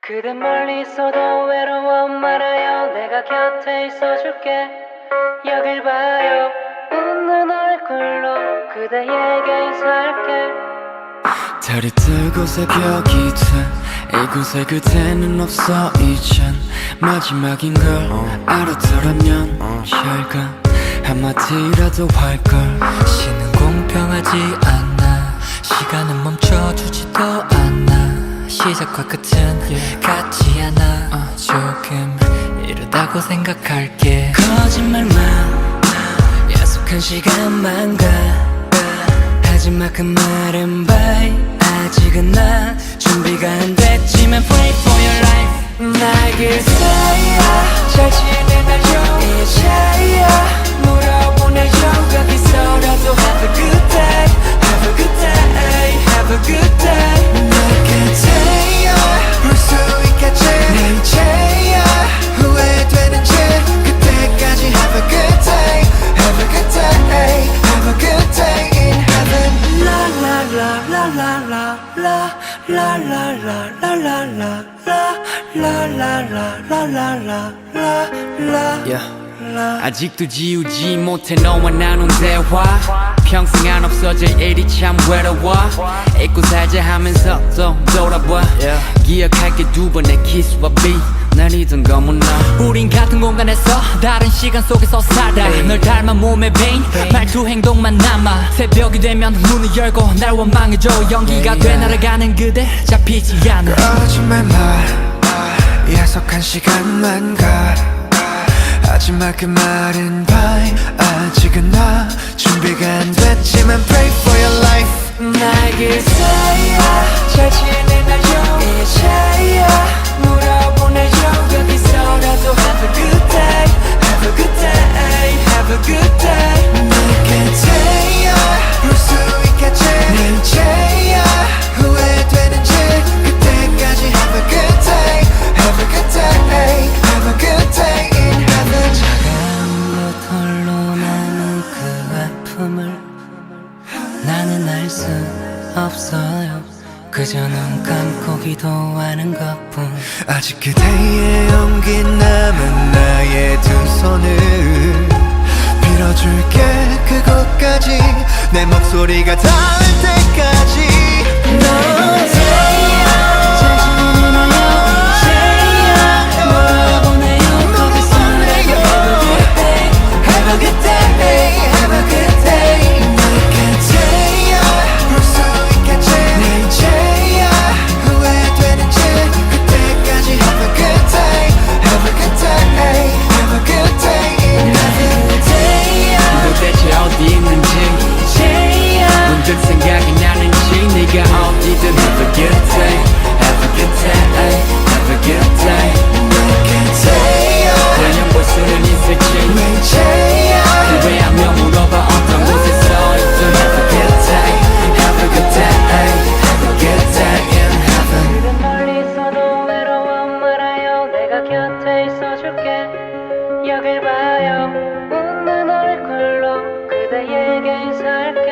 그대 멀리 있어도 외로워 말아요. 내가 곁에 있어줄게. 여길 봐요. 웃는 얼굴로 그대에게 인사할게. 달이 뜨고 새벽이 돼 이곳에 그대는 없어 이젠 마지막인 걸 알았더라면 혈관 한마디라도 할걸. 시는 공평하지 않아. 시간은 멈춰주지도 않아. 시작과 끝은 같지 않아. 조금 이르다고 생각할게. 거짓말만 약속한 시간만 가. 하지마 그 말은 bye. 아직은 나 준비가 안 됐지만 pray for your life. 나에게 쌓여 잘 지내나요 이제야 물어보내요. 여기서라도 have a good day. Have a good day. Have a good day. 내게 태여 볼 수 있겠지. 내 이제야 후회되는지 그때까지 have a good day. Have a good day. Have a good day in heaven. La la la la la la la la la la la la la la la la la la la la. 아직도 지우지 못해 너와 나눈 대화. 평생 안 없어질 일이 참 외로워. 잊고 살자 하면서 또 돌아봐. 기억할게 두 번의 키스와 비. 난 잊은 거면 너. 우린 같은 공간에서 다른 시간 속에서 살아. 널 닮아 몸에 베인 말투 행동만 남아. 새벽이 되면 문을 열고 날 원망해줘. 연기가 돼 날아가는 그대 잡히지 않아. 거짓말만 약속한 시간만 가. 하지마 그 말은 bye. 아직은 나 준비가 안 됐지만 pray for your life. 나에게 쌓여 잘 지내나요 이제야 물어보내요. 여기서라도 have a good day. Have a good day. Have a good day. 내게 태여 볼 수 있겠지. 내 이제야 후회되는지 그때까지 have a good day. Have a good day. Have a good day in heaven. 차가운 털로 나는 그 아픔을 나는 알 수 없어요. 그저 눈 감고 기도하는 것뿐. 아직 그대의 용기 남은 나의 두 손을 빌어줄게. 그곳까지 내 목소리가 닿을 때까지. 너 생각이 나는지 네가 어디든 have a good day. Have a good day. Have a good day. 그냥 볼 수는 있을지 후회하며 물어봐 어떤 곳에서 있든 have a good day. Have a good day. Have a good day in heaven. 그대 멀리 있어도 외로워 말아요. 내가 곁에 있어줄게. 여길 봐요. 웃는 얼굴로 그대에게 인사할게.